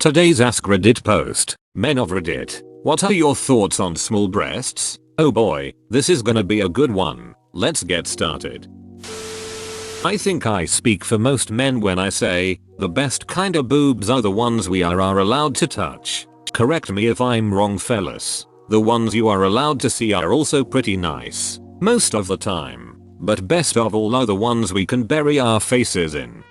Today's AskReddit post. Men of Reddit, what are your thoughts on small breasts? Oh boy, this is gonna be a good one. Let's get started. I think I speak for most men when I say, the best kind of boobs are the ones we are allowed to touch. Correct me if I'm wrong, fellas. The ones you are allowed to see are also pretty nice. Most of the time. But best of all are the ones we can bury our faces in.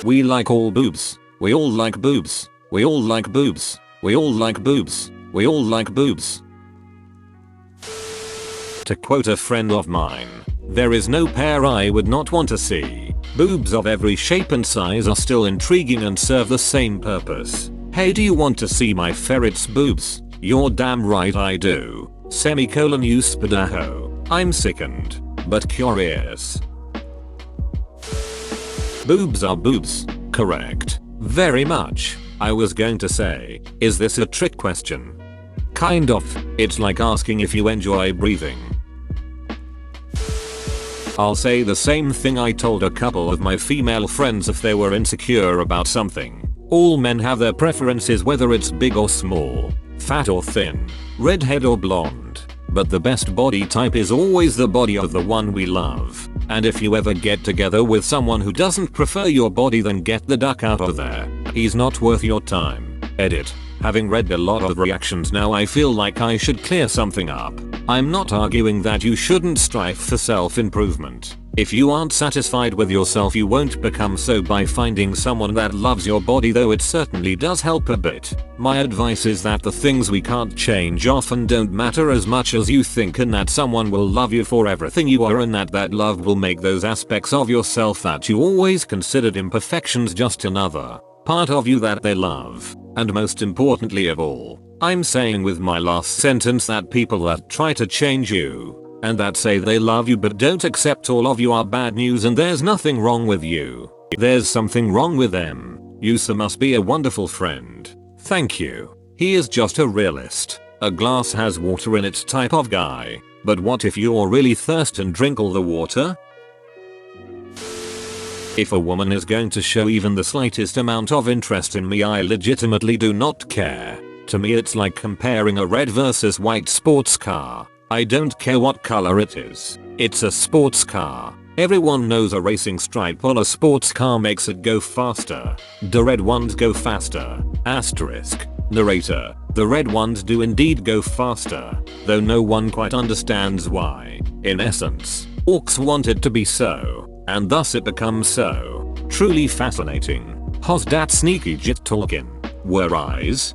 We like all boobs. We all like boobs. We all like boobs. We all like boobs. We all like boobs. To quote a friend of mine, there is no pair I would not want to see. Boobs of every shape and size are still intriguing and serve the same purpose. Hey, do you want to see my ferret's boobs? You're damn right I do. Semicolon you spadaho. I'm sickened, but curious. Boobs are boobs. Correct. Very much. I was going to say, is this a trick question? Kind of. It's like asking if you enjoy breathing. I'll say the same thing I told a couple of my female friends if they were insecure about something. All men have their preferences, whether it's big or small, fat or thin, redhead or blonde. But the best body type is always the body of the one we love. And if you ever get together with someone who doesn't prefer your body, then get the duck out of there. He's not worth your time. Edit. Having read a lot of reactions now, I feel like I should clear something up. I'm not arguing that you shouldn't strive for self-improvement. If you aren't satisfied with yourself, you won't become so by finding someone that loves your body, though it certainly does help a bit. My advice is that the things we can't change often don't matter as much as you think, and that someone will love you for everything you are, and that love will make those aspects of yourself that you always considered imperfections just another part of you that they love. And most importantly of all, I'm saying with my last sentence that people that try to change you and that say they love you but don't accept all of you are bad news, and there's nothing wrong with you. There's something wrong with them. You sir must be a wonderful friend. Thank you. He is just a realist, a glass has water in it type of guy. But what if you're really thirsty and drink all the water? If a woman is going to show even the slightest amount of interest in me, I legitimately do not care. To me it's like comparing a red versus white sports car. I don't care what color it is. It's a sports car. Everyone knows a racing stripe on a sports car makes it go faster. The red ones go faster. Asterisk. Narrator. The red ones do indeed go faster, though no one quite understands why. In essence, orcs want it to be so, and thus it becomes so. Truly fascinating. How's that sneaky jit talking? Were eyes?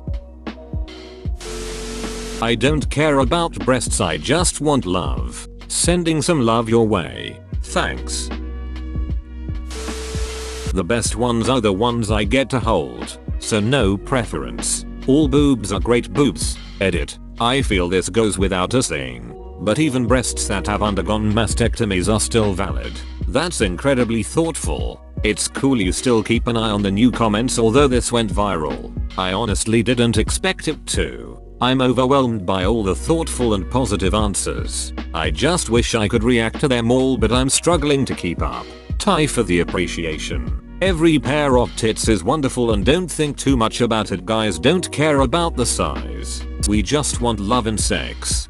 I don't care about breasts, I just want love. Sending some love your way. Thanks. The best ones are the ones I get to hold, so no preference. All boobs are great boobs. Edit. I feel this goes without a saying, but even breasts that have undergone mastectomies are still valid. That's incredibly thoughtful. It's cool you still keep an eye on the new comments, although this went viral. I honestly didn't expect it to. I'm overwhelmed by all the thoughtful and positive answers. I just wish I could react to them all, but I'm struggling to keep up. Tie for the appreciation. Every pair of tits is wonderful, and don't think too much about it, guys. Don't care about the size. We just want love and sex.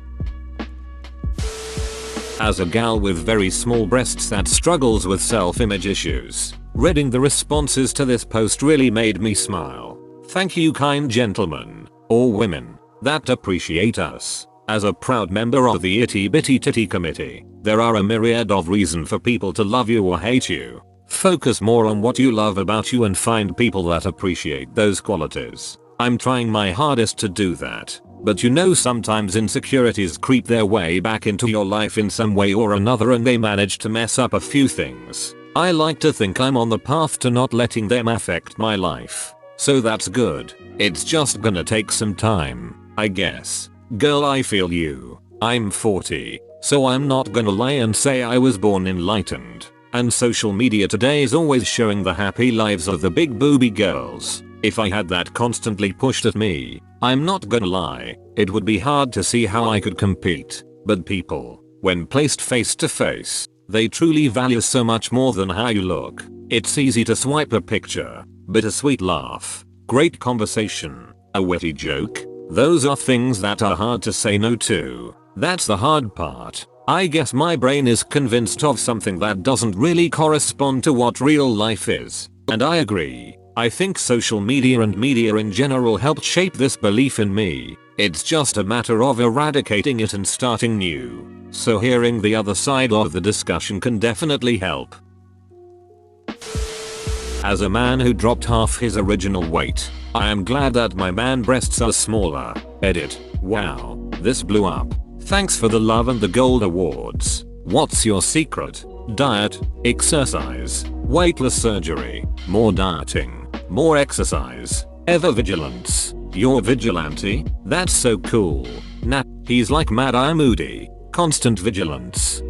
As a gal with very small breasts that struggles with self-image issues, reading the responses to this post really made me smile. Thank you, kind gentlemen, or women, that appreciate us. As a proud member of the Itty Bitty Titty Committee, there are a myriad of reasons for people to love you or hate you. Focus more on what you love about you and find people that appreciate those qualities. I'm trying my hardest to do that, but you know, sometimes insecurities creep their way back into your life in some way or another, and they manage to mess up a few things. I like to think I'm on the path to not letting them affect my life, so that's good. It's just gonna take some time, I guess. Girl, I feel you. I'm 40, so I'm not gonna lie and say I was born enlightened. And social media today is always showing the happy lives of the big booby girls. If I had that constantly pushed at me, I'm not gonna lie, it would be hard to see how I could compete. But people, when placed face to face, they truly value so much more than how you look. It's easy to swipe a picture, bittersweet laugh, great conversation, a witty joke. Those are things that are hard to say no to. That's the hard part. I guess my brain is convinced of something that doesn't really correspond to what real life is. And I agree. I think social media and media in general helped shape this belief in me. It's just a matter of eradicating it and starting new. So hearing the other side of the discussion can definitely help. As a man who dropped half his original weight, I am glad that my man breasts are smaller. Edit. Wow, this blew up. Thanks for the love and the gold awards. What's your secret? Diet, exercise, weightless surgery, more dieting, more exercise, ever vigilance. You're vigilante? That's so cool. Nah, he's like Mad Eye Moody. Constant vigilance.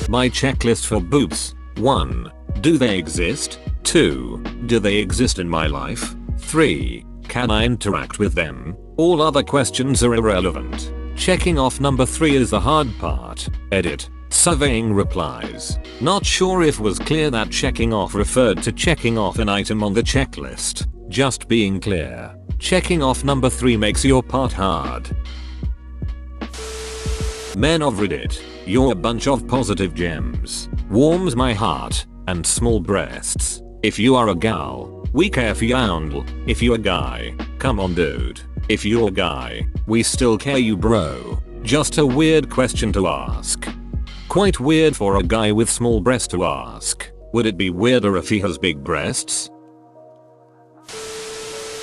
My checklist for boobs. 1. Do they exist? 2. Do they exist in my life? 3. Can I interact with them? All other questions are irrelevant. Checking off number 3 is the hard part. Edit. Surveying replies. Not sure if was clear that checking off referred to checking off an item on the checklist. Just being clear. Checking off number 3 makes your part hard. Men of Reddit, you're a bunch of positive gems. Warms my heart. And small breasts. If you are a gal, we care for you. If you're a guy, come on dude. If you're a guy, we still care you bro. Just a weird question to ask. Quite weird for a guy with small breasts to ask. Would it be weirder if he has big breasts?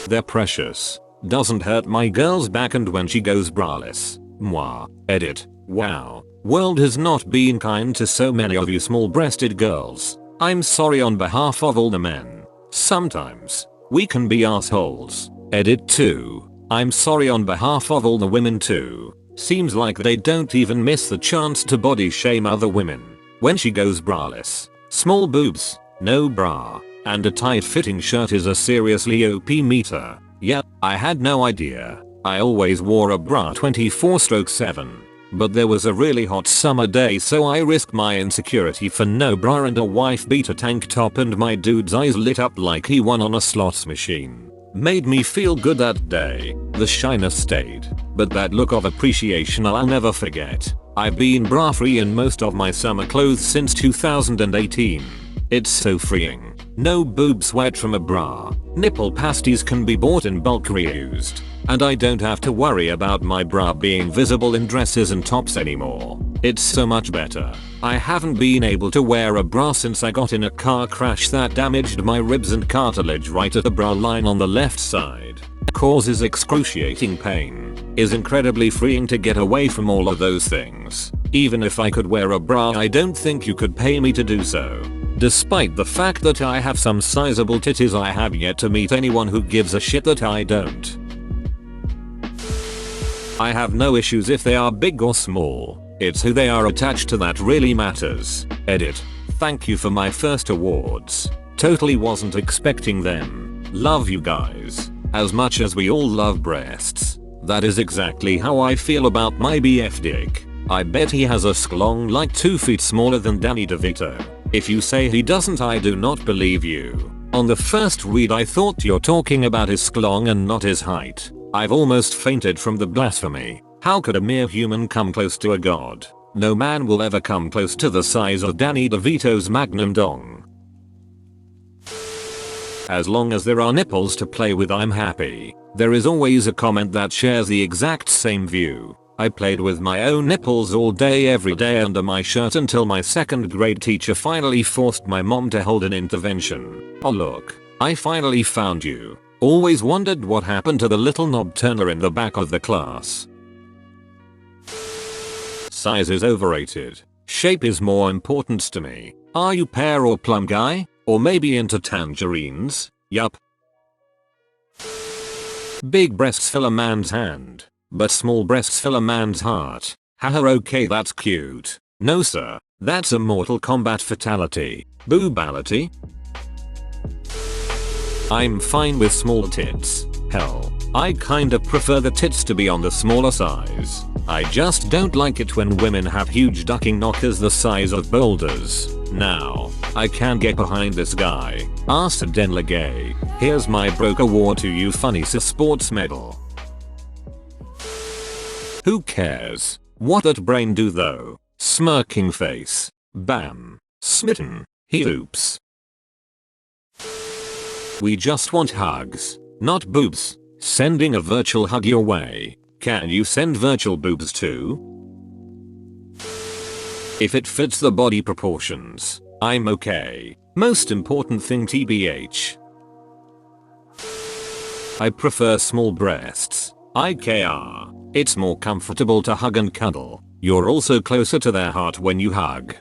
They're precious. Doesn't hurt my girl's back and when she goes braless. Mwah. Edit. Wow. World has not been kind to so many of you small breasted girls. I'm sorry on behalf of all the men. Sometimes we can be assholes. Edit 2. I'm sorry on behalf of all the women too. Seems like they don't even miss the chance to body shame other women. When she goes braless, small boobs, no bra, and a tight fitting shirt is a seriously OP meter. Yeah, I had no idea. I always wore a bra 24/7. But there was a really hot summer day so I risked my insecurity for no bra and a wife beater tank top and my dude's eyes lit up like he won on a slots machine. Made me feel good that day. The shyness stayed. But that look of appreciation I'll never forget. I've been bra free in most of my summer clothes since 2018. It's so freeing. No boob sweat from a bra. Nipple pasties can be bought in bulk reused. And I don't have to worry about my bra being visible in dresses and tops anymore. It's so much better. I haven't been able to wear a bra since I got in a car crash that damaged my ribs and cartilage right at the bra line on the left side. Causes excruciating pain. Is incredibly freeing to get away from all of those things. Even if I could wear a bra I don't think you could pay me to do so. Despite the fact that I have some sizable titties I have yet to meet anyone who gives a shit that I don't. I have no issues if they are big or small. It's who they are attached to that really matters. Edit. Thank you for my first awards. Totally wasn't expecting them. Love you guys. As much as we all love breasts. That is exactly how I feel about my BF Dick. I bet he has a sklong like 2 feet smaller than Danny DeVito. If you say he doesn't I do not believe you. On the first read I thought you're talking about his sklong and not his height. I've almost fainted from the blasphemy. How could a mere human come close to a god? No man will ever come close to the size of Danny DeVito's magnum dong. As long as there are nipples to play with I'm happy. There is always a comment that shares the exact same view. I played with my own nipples all day every day under my shirt until my 2nd grade teacher finally forced my mom to hold an intervention. Oh look, I finally found you. Always wondered what happened to the little knob turner in the back of the class. Size is overrated. Shape is more important to me. Are you pear or plum guy? Or maybe into tangerines? Yup. Big breasts fill a man's hand. But small breasts fill a man's heart. Haha okay that's cute. No sir. That's a Mortal Kombat fatality. Boobality. I'm fine with small tits. Hell, I kinda prefer the tits to be on the smaller size. I just don't like it when women have huge ducking knockers the size of boulders. Now, I can get behind this guy. Asked Den Gay. Here's my broke award to you funny sports medal. Who cares? What that brain do though? Smirking face. Bam. Smitten. He oops. We just want hugs, not boobs. Sending a virtual hug your way. Can you send virtual boobs too? If it fits the body proportions, I'm okay. Most important thing TBH. I prefer small breasts. IKR. It's more comfortable to hug and cuddle. You're also closer to their heart when you hug.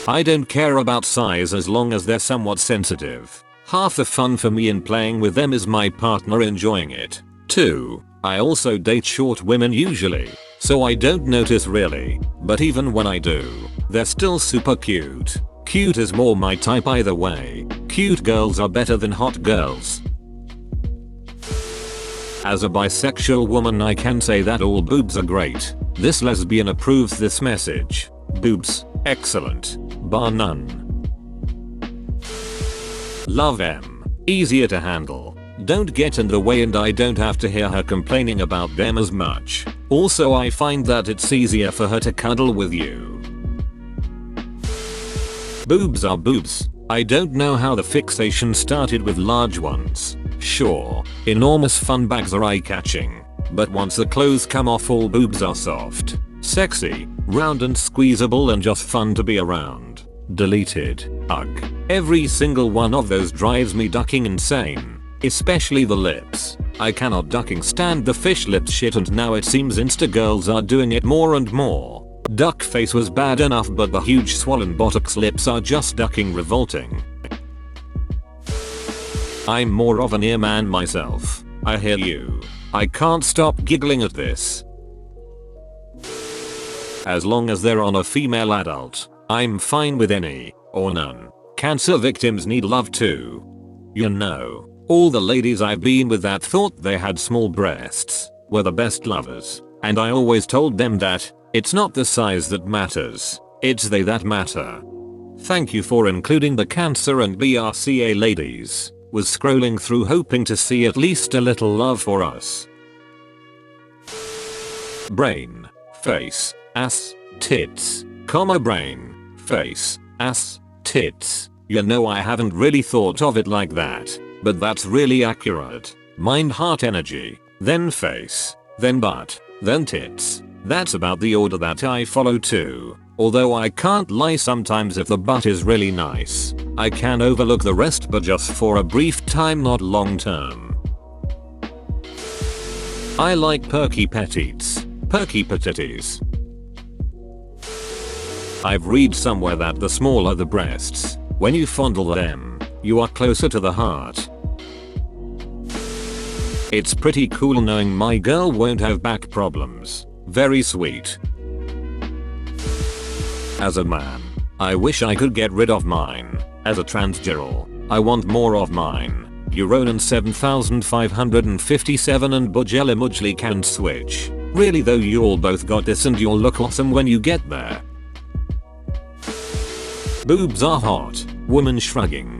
I don't care about size as long as they're somewhat sensitive. Half the fun for me in playing with them is my partner enjoying it. 2. I also date short women usually, so I don't notice really, but even when I do, they're still super cute. Cute is more my type either way. Cute girls are better than hot girls. As a bisexual woman I can say that all boobs are great. This lesbian approves this message. Boobs, excellent. Bar none. Love M. Easier to handle. Don't get in the way and I don't have to hear her complaining about them as much. Also I find that it's easier for her to cuddle with you. Boobs are boobs. I don't know how the fixation started with large ones. Sure, enormous fun bags are eye-catching, but once the clothes come off all boobs are soft, sexy, round and squeezable and just fun to be around. Deleted. Ugh. Every single one of those drives me ducking insane. Especially the lips. I cannot ducking stand the fish lips shit and now it seems Insta girls are doing it more and more. Duck face was bad enough but the huge swollen buttocks lips are just ducking revolting. I'm more of an ear man myself. I hear you. I can't stop giggling at this. As long as they're on a female adult, I'm fine with any, or none. Cancer victims need love too. You know, all the ladies I've been with that thought they had small breasts were the best lovers, and I always told them that it's not the size that matters, it's they that matter. Thank you for including the cancer and BRCA ladies. Was scrolling through hoping to see at least a little love for us. Brain, face, ass, tits, comma brain, face, ass, tits. You know I haven't really thought of it like that, but that's really accurate. Mind heart energy, then face, then butt, then tits. That's about the order that I follow too. Although I can't lie, sometimes if the butt is really nice, I can overlook the rest, but just for a brief time, not long term. I like perky petites, perky petites. I've read somewhere that the smaller the breasts, when you fondle them, you are closer to the heart. It's pretty cool knowing my girl won't have back problems. Very sweet. As a man, I wish I could get rid of mine. As a transgirl, I want more of mine. Euronan 7557 and Bujela Mujli can switch. Really though, you all both got this and you'll look awesome when you get there. Boobs are hot. Woman shrugging.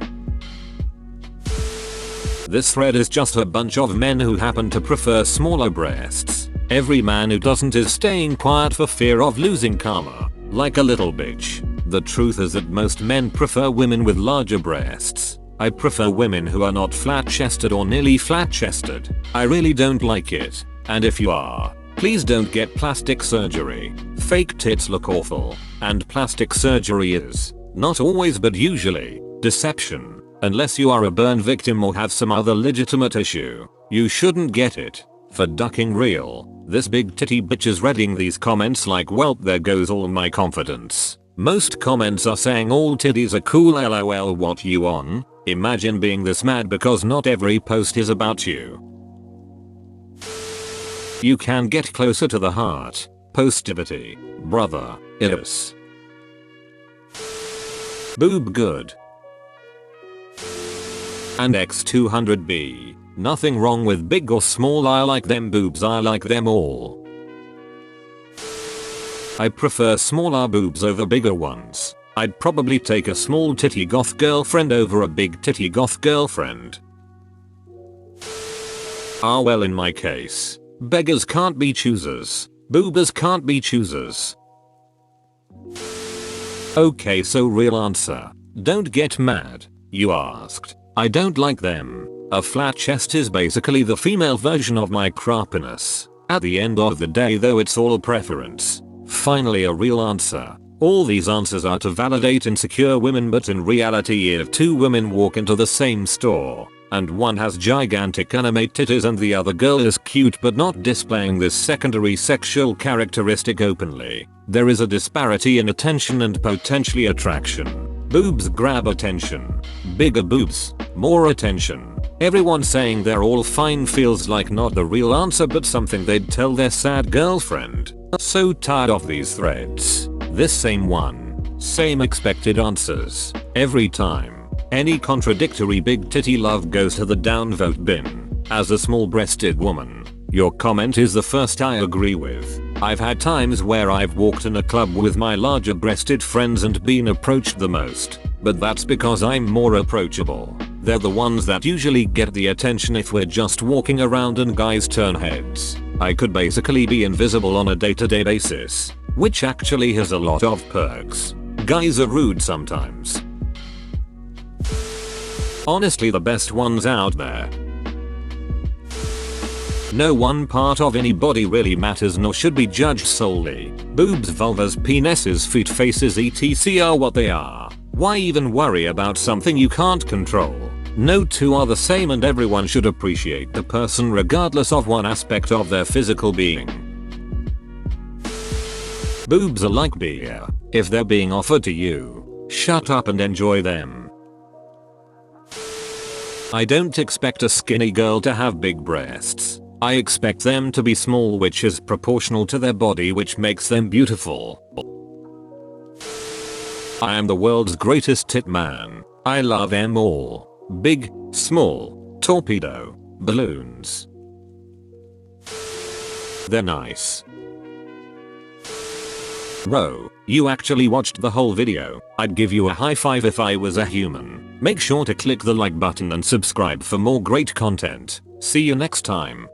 This thread is just a bunch of men who happen to prefer smaller breasts. Every man who doesn't is staying quiet for fear of losing karma. Like a little bitch. The truth is that most men prefer women with larger breasts. I prefer women who are not flat-chested or nearly flat-chested. I really don't like it. And if you are, please don't get plastic surgery. Fake tits look awful. And plastic surgery is, not always but usually, deception. Unless you are a burn victim or have some other legitimate issue, you shouldn't get it. For ducking real, this big titty bitch is reading these comments like, welp, there goes all my confidence. Most comments are saying all titties are cool, lol, what you on? Imagine being this mad because not every post is about you. You can get closer to the heart. Positivity. Brother. Is. Boob good. And X200B. Nothing wrong with big or small, I like them boobs, I like them all. I prefer smaller boobs over bigger ones. I'd probably take a small titty goth girlfriend over a big titty goth girlfriend. Ah well, in my case, beggars can't be choosers. Boobers can't be choosers. Okay, so real answer. Don't get mad. You asked. I don't like them. A flat chest is basically the female version of my crappiness. At the end of the day though, it's all preference. Finally, a real answer. All these answers are to validate insecure women, but in reality if two women walk into the same store and one has gigantic anime titties and the other girl is cute but not displaying this secondary sexual characteristic openly, there is a disparity in attention and potentially attraction. Boobs grab attention. Bigger boobs, more attention. Everyone saying they're all fine feels like not the real answer but something they'd tell their sad girlfriend. So tired of these threads. This same one. Same expected answers. Every time. Any contradictory big titty love goes to the downvote bin. As a small breasted woman, your comment is the first I agree with. I've had times where I've walked in a club with my larger breasted friends and been approached the most, but that's because I'm more approachable. They're the ones that usually get the attention if we're just walking around and guys turn heads. I could basically be invisible on a day-to-day basis, which actually has a lot of perks. Guys are rude sometimes. Honestly, the best ones out there. No one part of any body really matters nor should be judged solely. Boobs, vulvas, penises, feet, faces etc are what they are. Why even worry about something you can't control? No two are the same and everyone should appreciate the person regardless of one aspect of their physical being. Boobs are like beer. If they're being offered to you, shut up and enjoy them. I don't expect a skinny girl to have big breasts. I expect them to be small, which is proportional to their body, which makes them beautiful. I am the world's greatest tit man. I love them all. Big, small, torpedo, balloons. They're nice. Bro, you actually watched the whole video. I'd give you a high five if I was a human. Make sure to click the like button and subscribe for more great content. See you next time.